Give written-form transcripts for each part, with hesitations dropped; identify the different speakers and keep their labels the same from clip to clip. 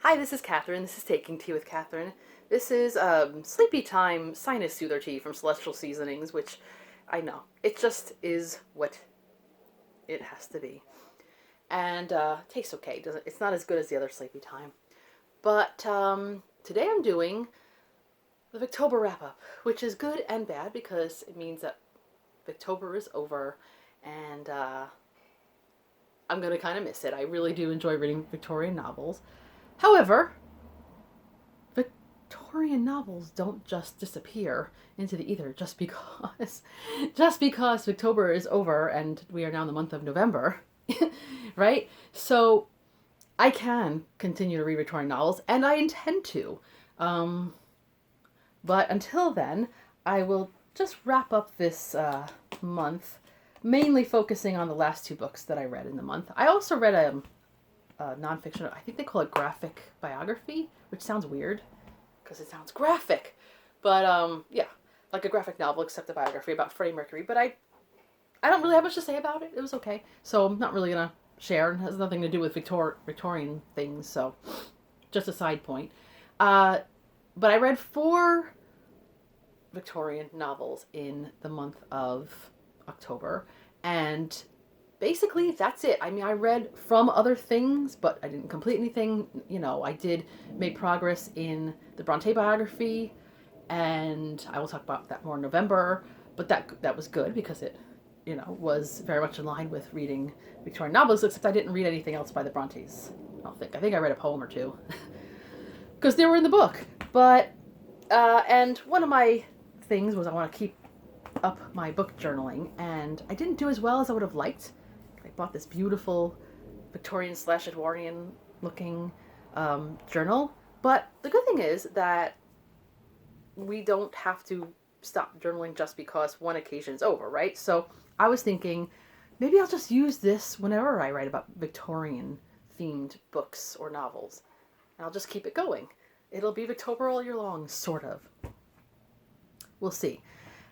Speaker 1: Hi, this is Catherine. This is Taking Tea with Catherine. This is Sleepy Time Sinus Soother Tea from Celestial Seasonings, which I know. It just is what it has to be. And tastes okay. Doesn't It's not as good as the other Sleepy Time. But today I'm doing the Victober wrap-up, which is good and bad because it means that Victober is over and I'm going to kind of miss it. I really do enjoy reading Victorian novels. However, Victorian novels don't just disappear into the ether just because October is over and we are now in the month of November, right? So I can continue to read Victorian novels, and I intend to. But until then, I will just wrap up this month, mainly focusing on the last two books that I read in the month. I also read a nonfiction. I think they call it graphic biography, which sounds weird because it sounds graphic. But yeah, like a graphic novel except a biography about Freddie Mercury. But I don't really have much to say about it. It was okay. So I'm not really going to share. It has nothing to do with Victorian things. So just a side point. But I read 4 Victorian novels in the month of October. And basically that's it. I mean, I read from other things, but I didn't complete anything. I did make progress in the Bronte biography, and I will talk about that more in November. But that was good because it, was very much in line with reading Victorian novels, except I didn't read anything else by the Brontes. I think I read a poem or two because they were in the book. But and one of my things was I want to keep up my book journaling, and I didn't do as well as I would have liked. I bought this beautiful Victorian/Edwardian looking journal. But the good thing is that we don't have to stop journaling just because one occasion's over, right? So I was thinking maybe I'll just use this whenever I write about Victorian themed books or novels. And I'll just keep it going. It'll be Victober all year long, sort of. We'll see.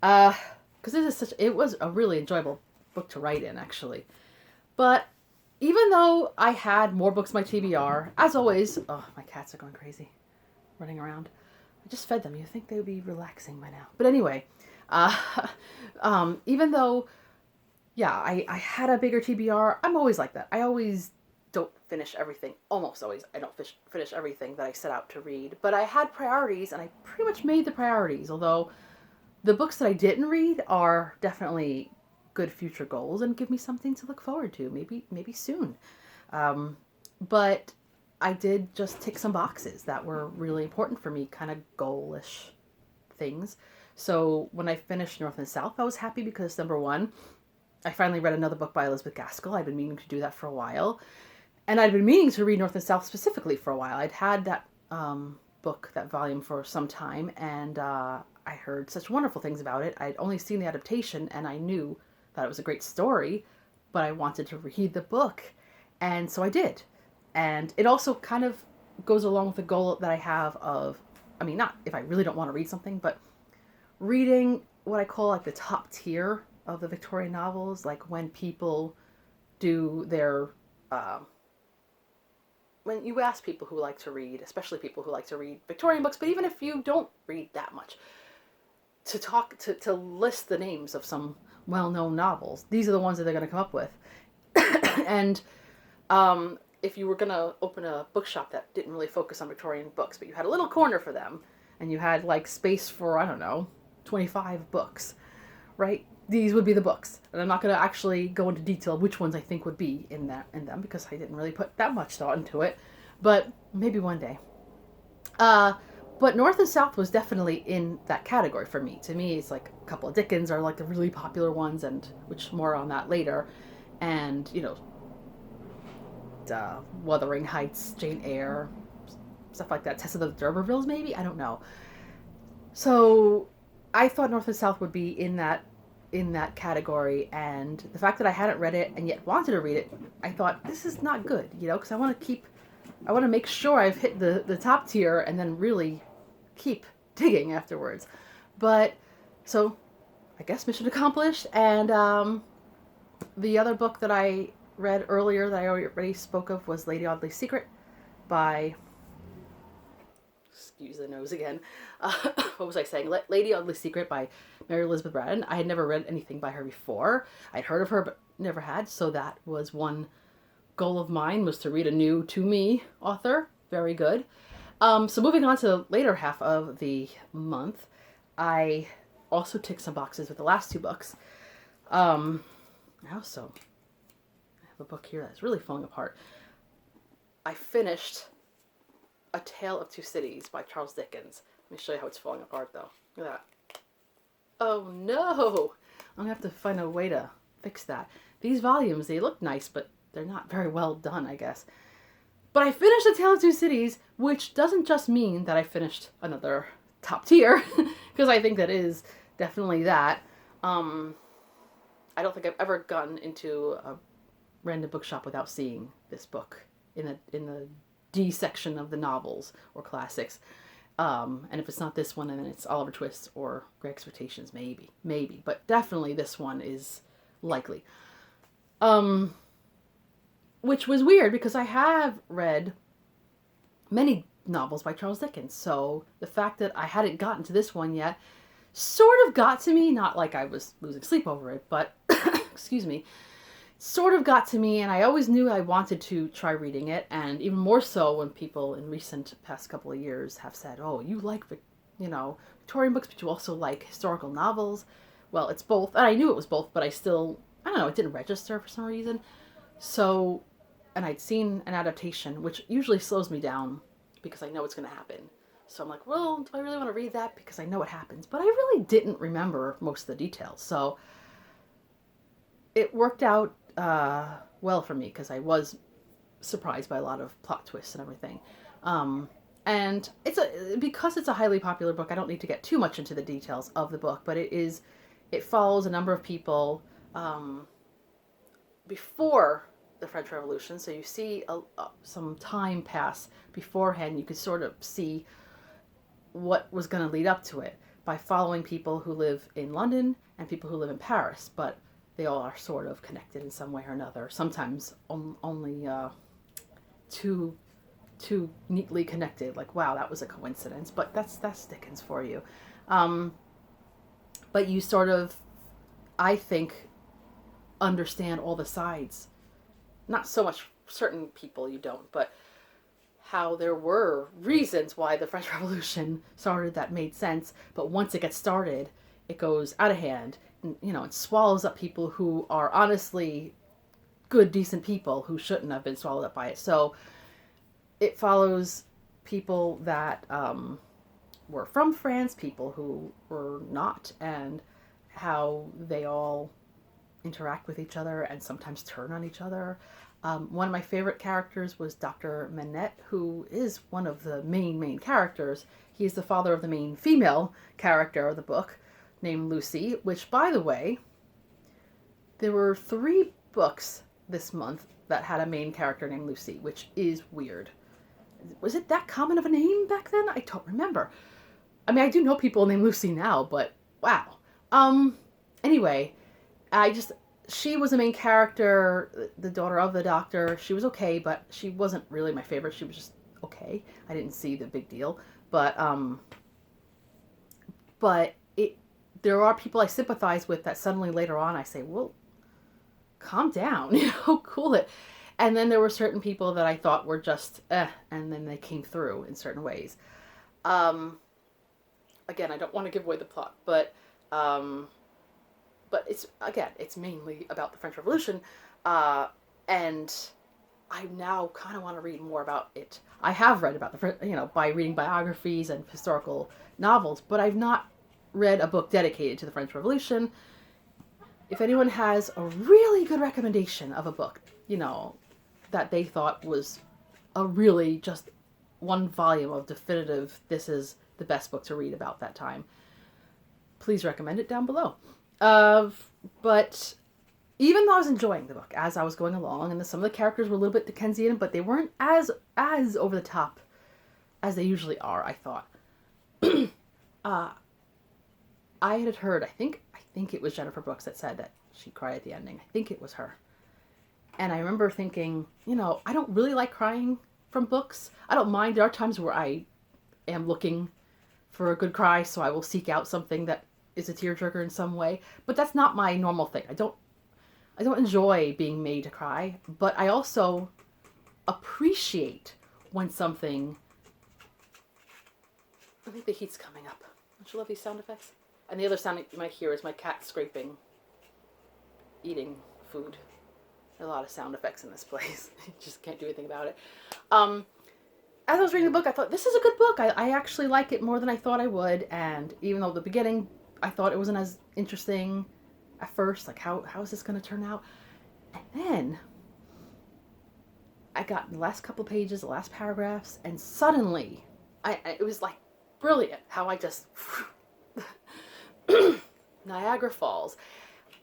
Speaker 1: Because it was a really enjoyable book to write in, actually. But even though I had more books in my TBR, as always, my cats are going crazy, running around. I just fed them. You'd think they would be relaxing by now. But anyway, even though, yeah, I had a bigger TBR, I'm always like that. I always don't finish everything. Almost always, I don't finish everything that I set out to read. But I had priorities, and I pretty much made the priorities, although the books that I didn't read are definitely good future goals and give me something to look forward to, maybe soon. But I did just tick some boxes that were really important for me, kind of goalish things. So when I finished North and South, I was happy because, number one, I finally read another book by Elizabeth Gaskell. I'd been meaning to do that for a while. And I'd been meaning to read North and South specifically for a while. I'd had that book, that volume, for some time, and I heard such wonderful things about it. I'd only seen the adaptation, and I knew that it was a great story, but I wanted to read the book, and so I did. And it also kind of goes along with the goal that I have of, not if I really don't want to read something, but reading what I call like the top tier of the Victorian novels, like when people do their, when you ask people who like to read, especially people who like to read Victorian books, but even if you don't read that much, to list the names of some well-known novels. These are the ones that they're going to come up with. And if you were going to open a bookshop that didn't really focus on Victorian books, but you had a little corner for them, and you had like space for, 25 books, right? These would be the books. And I'm not going to actually go into detail which ones I think would be in them because I didn't really put that much thought into it. But maybe one day. But North and South was definitely in that category for me. To me, it's like a couple of Dickens are like the really popular ones, and which more on that later. And, Wuthering Heights, Jane Eyre, stuff like that. Tessa of the D'Urbervilles, maybe? I don't know. So I thought North and South would be in that category, and the fact that I hadn't read it and yet wanted to read it, I thought, this is not good, because I want to make sure I've hit the top tier and then really keep digging afterwards. But, so, I guess mission accomplished. And the other book that I read earlier that I already spoke of was Lady Audley's Secret by excuse the nose again. What was I saying? Lady Ugly Secret by Mary Elizabeth Braddon. I had never read anything by her before. I'd heard of her, but never had. So that was one goal of mine, was to read a new to me author. Very good. So moving on to the later half of the month, I also ticked some boxes with the last two books. I have a book here that's really falling apart. I finished A Tale of Two Cities by Charles Dickens. Let me show you how it's falling apart, though. Look at that. Oh, no! I'm going to have to find a way to fix that. These volumes, they look nice, but they're not very well done, I guess. But I finished A Tale of Two Cities, which doesn't just mean that I finished another top tier, because I think that is definitely that. I don't think I've ever gone into a random bookshop without seeing this book in the D section of the novels or classics. And if it's not this one, then it's Oliver Twist or Great Expectations, maybe. But definitely this one is likely. Which was weird because I have read many novels by Charles Dickens. So the fact that I hadn't gotten to this one yet sort of got to me. Not like I was losing sleep over it, but excuse me, sort of got to me, and I always knew I wanted to try reading it, and even more so when people in recent past couple of years have said, oh, you like, Victorian books, but you also like historical novels. Well, it's both, and I knew it was both, but I don't know, it didn't register for some reason. So, and I'd seen an adaptation, which usually slows me down because I know it's going to happen. So I'm like, well, do I really want to read that? Because I know what happens. But I really didn't remember most of the details. So it worked out well for me because I was surprised by a lot of plot twists and everything. And because it's a highly popular book, I don't need to get too much into the details of the book, but it follows a number of people before the French Revolution. So you see some time pass beforehand. You could sort of see what was going to lead up to it by following people who live in London and people who live in Paris, but they all are sort of connected in some way or another. Sometimes only too neatly connected. Like, wow, that was a coincidence. But that's Dickens for you. But you sort of, I think, understand all the sides. Not so much certain people you don't, but how there were reasons why the French Revolution started that made sense. But once it gets started, it goes out of hand. And, it swallows up people who are honestly good, decent people who shouldn't have been swallowed up by it. So it follows people that were from France, people who were not, and how they all interact with each other and sometimes turn on each other. One of my favorite characters was Dr. Manette, who is one of the main characters. He is the father of the main female character of the book, named Lucy, which, by the way, there were 3 books this month that had a main character named Lucy, which is weird. Was it that common of a name back then? I don't remember. I mean, I do know people named Lucy now, but wow. Anyway, she was the main character, the daughter of the doctor. She was okay, but she wasn't really my favorite. She was just okay. I didn't see the big deal. But there are people I sympathize with that suddenly later on I say, well, calm down, cool it. And then there were certain people that I thought were just, and then they came through in certain ways. Again, I don't want to give away the plot, but it's mainly about the French Revolution, and I now kind of want to read more about it. I have read about by reading biographies and historical novels, but I've not read a book dedicated to the French Revolution. If anyone has a really good recommendation of a book, that they thought was a really just one volume of definitive, this is the best book to read about that time, please recommend it down below. But even though I was enjoying the book as I was going along, and some of the characters were a little bit Dickensian, but they weren't as over the top as they usually are, I thought. I had heard, I think it was Jennifer Brooks that said that she cried at the ending. I think it was her. And I remember thinking, I don't really like crying from books. I don't mind. There are times where I am looking for a good cry, so I will seek out something that is a tearjerker in some way. But that's not my normal thing. I don't enjoy being made to cry, but I also appreciate when something... I think the heat's coming up. Don't you love these sound effects? And the other sound you might hear is my cat scraping, eating food. There are a lot of sound effects in this place. You just can't do anything about it. As I was reading the book, I thought, this is a good book. I actually like it more than I thought I would. And even though the beginning, I thought it wasn't as interesting at first, like how is this going to turn out? And then I got the last couple pages, the last paragraphs, and suddenly it was like brilliant how I just Niagara Falls.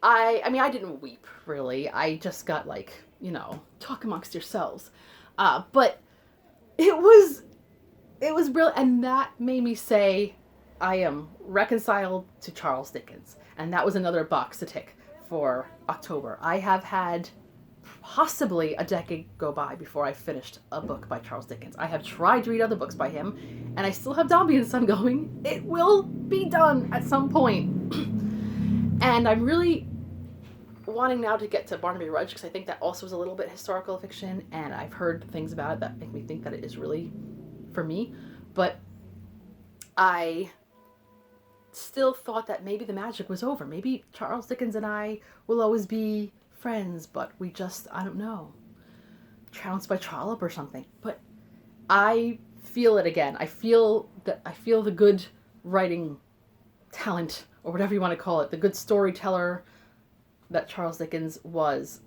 Speaker 1: I mean, I didn't weep, really. I just got like, talk amongst yourselves. But it was brilliant. And that made me say, I am reconciled to Charles Dickens. And that was another box to tick for October. I have had possibly a decade go by before I finished a book by Charles Dickens. I have tried to read other books by him, and I still have Dombey and Son going. It will be done at some point. And I'm really wanting now to get to Barnaby Rudge, because I think that also is a little bit historical fiction, and I've heard things about it that make me think that it is really for me. But I still thought that maybe the magic was over. Maybe Charles Dickens and I will always be friends, but we just, I don't know, trounced by Trollope or something. But I feel it again. I feel the good writing talent, or whatever you want to call it, the good storyteller that Charles Dickens was,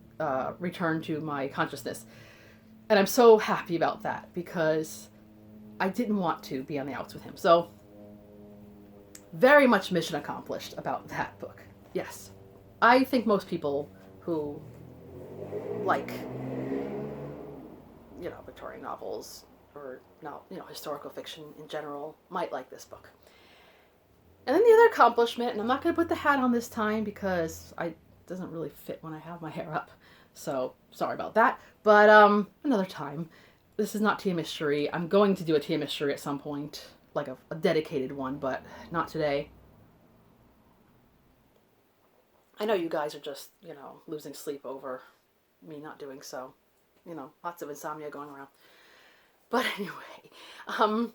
Speaker 1: returned to my consciousness. And I'm so happy about that, because I didn't want to be on the outs with him. So, very much mission accomplished about that book. Yes. I think most people who like, Victorian novels, or, historical fiction in general, might like this book. And then the other accomplishment, and I'm not going to put the hat on this time because it doesn't really fit when I have my hair up. So, sorry about that. But, another time. This is not Tea Mystery. I'm going to do a Tea Mystery at some point, like a dedicated one, but not today. I know you guys are just, losing sleep over me not doing so. Lots of insomnia going around. But anyway, I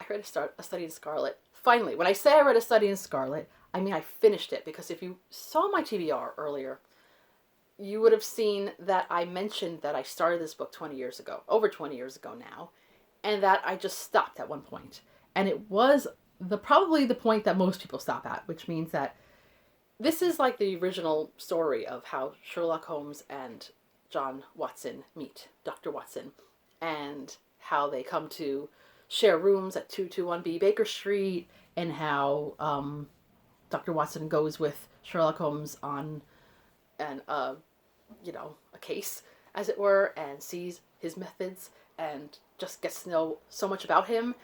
Speaker 1: read A Study in Scarlet. Finally, when I say I read A Study in Scarlet, I mean I finished it, because if you saw my TBR earlier, you would have seen that I mentioned that I started this book 20 years ago, over 20 years ago now, and that I just stopped at one point. And it was probably the point that most people stop at, which means that this is like the original story of how Sherlock Holmes and John Watson meet, Dr. Watson, and how they come to share rooms at 221B Baker Street, and how Dr. Watson goes with Sherlock Holmes on a case, as it were, and sees his methods and just gets to know so much about him.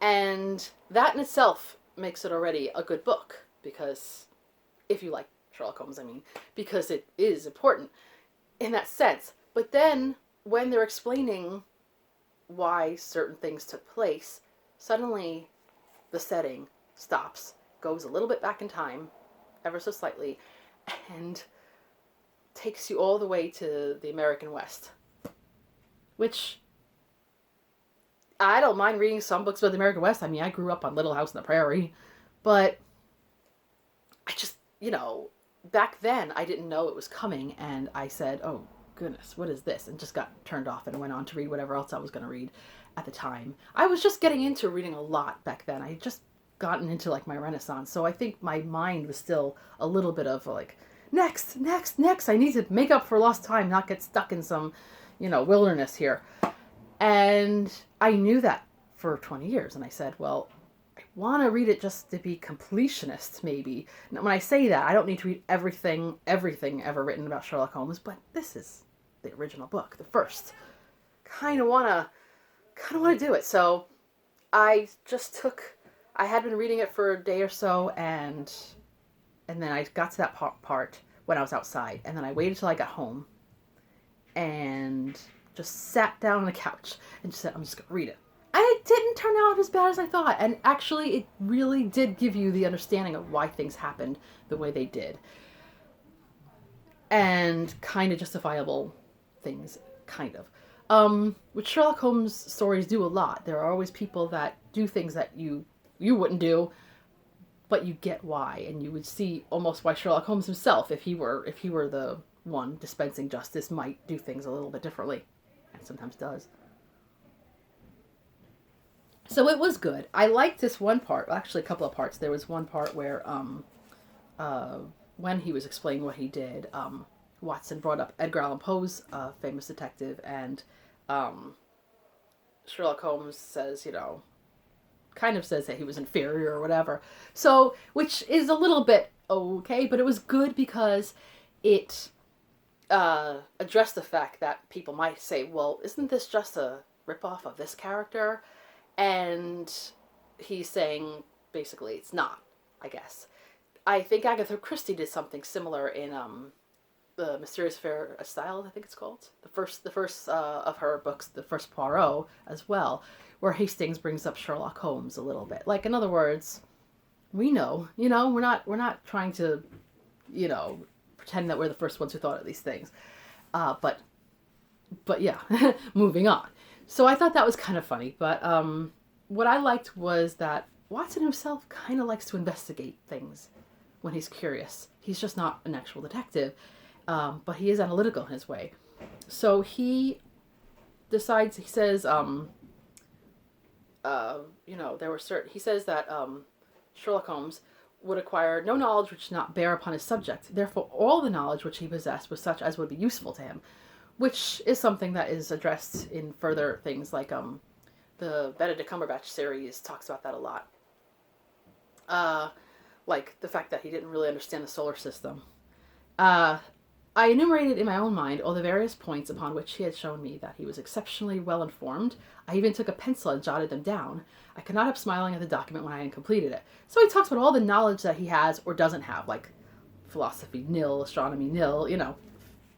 Speaker 1: And that in itself makes it already a good book, because if you like Sherlock Holmes, because it is important in that sense. But then when they're explaining why certain things took place, suddenly the setting stops, goes a little bit back in time, ever so slightly, and takes you all the way to the American West. Which, I don't mind reading some books about the American West. I grew up on Little House on the Prairie, but I just, back then I didn't know it was coming, and I said, oh goodness, what is this? And just got turned off and went on to read whatever else I was going to read at the time. I was just getting into reading a lot back then. I had just gotten into like my Renaissance, so I think my mind was still a little bit of like, next, I need to make up for lost time, not get stuck in some, wilderness here. And I knew that for 20 years, and I said, well, I want to read it just to be completionist, maybe. Now, when I say that, I don't need to read everything ever written about Sherlock Holmes, but this is the original book, the first. Kind of want to do it. So I had been reading it for a day or so, and then I got to that part when I was outside, and then I waited till I got home and just sat down on the couch and just said, I'm just going to read it. And I didn't turn out as bad as I thought. And actually, it really did give you the understanding of why things happened the way they did. And kind of justifiable things, kind of. Which Sherlock Holmes stories do a lot. There are always people that do things that you wouldn't do, but you get why, and you would see almost why Sherlock Holmes himself, if he were the one dispensing justice, might do things a little bit differently, and sometimes does. So it was good. I liked this one part, actually a couple of parts. There was one part where when he was explaining what he did, Watson brought up Edgar Allan Poe's famous detective, and Sherlock Holmes says, kind of says that he was inferior or whatever. So, which is a little bit okay, but it was good because it addressed the fact that people might say, well, isn't this just a ripoff of this character? And he's saying, basically, it's not, I guess. I think Agatha Christie did something similar in The Mysterious Affair of Style, I think it's called. The first of her books, the first Poirot, as well, where Hastings brings up Sherlock Holmes a little bit. Like, in other words, we know, we're not trying to, pretend that we're the first ones who thought of these things. But yeah, moving on. So I thought that was kind of funny. But what I liked was that Watson himself kind of likes to investigate things when he's curious. He's just not an actual detective, but he is analytical in his way. So he decides, he says, he says that Sherlock Holmes would acquire no knowledge which did not bear upon his subject. Therefore, all the knowledge which he possessed was such as would be useful to him, which is something that is addressed in further things like the Benedict Cumberbatch series talks about that a lot. Like the fact that he didn't really understand the solar system. I enumerated in my own mind all the various points upon which he had shown me that he was exceptionally well informed. I even took a pencil and jotted them down. I could not help smiling at the document when I had completed it. So he talks about all the knowledge that he has or doesn't have, like philosophy nil, astronomy nil,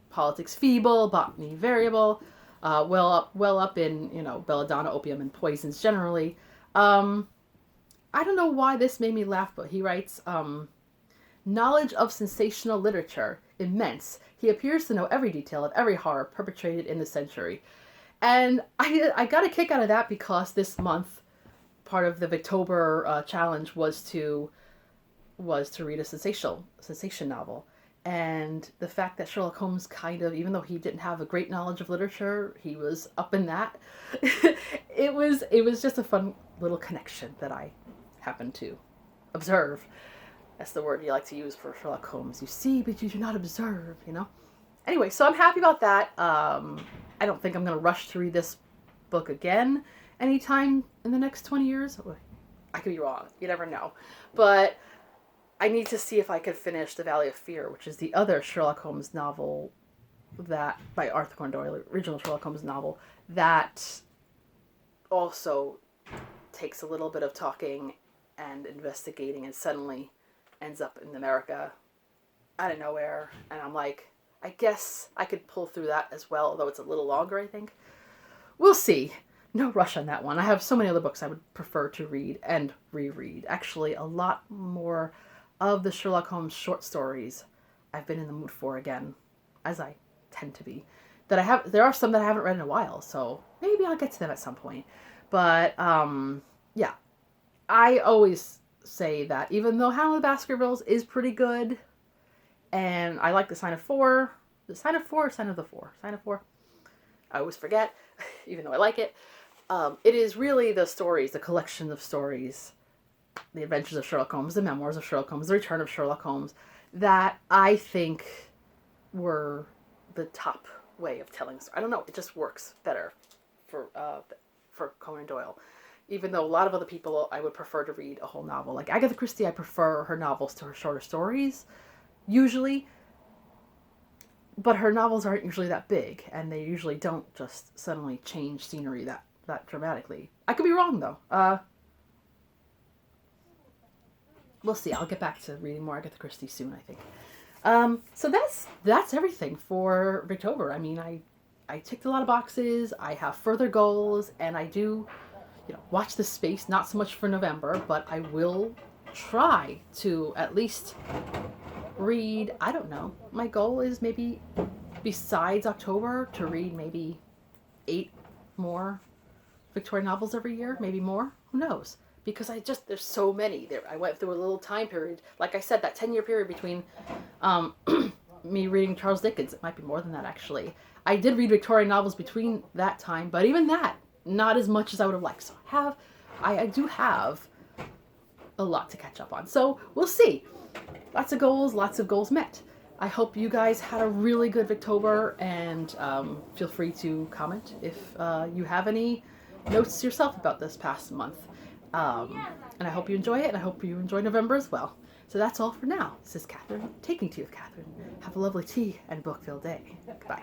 Speaker 1: politics feeble, botany variable, well up in, belladonna, opium, and poisons generally. I don't know why this made me laugh, but he writes, knowledge of sensational literature, immense. He appears to know every detail of every horror perpetrated in the century. And I got a kick out of that because this month, part of the Victober challenge was to read a sensation novel. And the fact that Sherlock Holmes kind of, even though he didn't have a great knowledge of literature, he was up in that. It was just a fun little connection that I happened to observe. That's the word you like to use for Sherlock Holmes. You see, but you do not observe, Anyway, so I'm happy about that. I don't think I'm going to rush to read this book again anytime in the next 20 years. I could be wrong. You never know. But I need to see if I could finish The Valley of Fear, which is the other Sherlock Holmes novel that, by Arthur Conan Doyle, the original Sherlock Holmes novel, that also takes a little bit of talking and investigating and suddenly ends up in America out of nowhere. And I'm like, I guess I could pull through that as well, although it's a little longer, I think. We'll see. No rush on that one. I have so many other books I would prefer to read and reread. Actually, a lot more of the Sherlock Holmes short stories I've been in the mood for again, as I tend to be. There are some that I haven't read in a while, so maybe I'll get to them at some point. But, yeah. I always say that even though Hound of the Baskervilles is pretty good, and I like The Sign of Four. The Sign of Four or Sign of the Four? Sign of Four? I always forget, even though I like it. It is really the stories, the collection of stories, the adventures of Sherlock Holmes, the memoirs of Sherlock Holmes, the return of Sherlock Holmes, that I think were the top way of telling stories. I don't know, it just works better for Conan Doyle. Even though a lot of other people I would prefer to read a whole novel. Like Agatha Christie, I prefer her novels to her shorter stories, usually. But her novels aren't usually that big, and they usually don't just suddenly change scenery that dramatically. I could be wrong, though. We'll see. I'll get back to reading more Agatha Christie soon, I think. So that's everything for Victober. I mean, I ticked a lot of boxes. I have further goals, and I do, watch this space, not so much for November, but I will try to at least read, I don't know, my goal is maybe besides October to read maybe 8 more Victorian novels every year, maybe more, who knows? Because there's so many. I went through a little time period, like I said, that 10-year period between me reading Charles Dickens. It might be more than that, actually. I did read Victorian novels between that time, but even that, not as much as I would have liked. So I do have a lot to catch up on. So we'll see. Lots of goals met. I hope you guys had a really good Victober, and feel free to comment if you have any notes yourself about this past month. And I hope you enjoy it, and I hope you enjoy November as well. So that's all for now. This is Catherine, taking tea with Catherine. Have a lovely tea and book-filled day. Goodbye.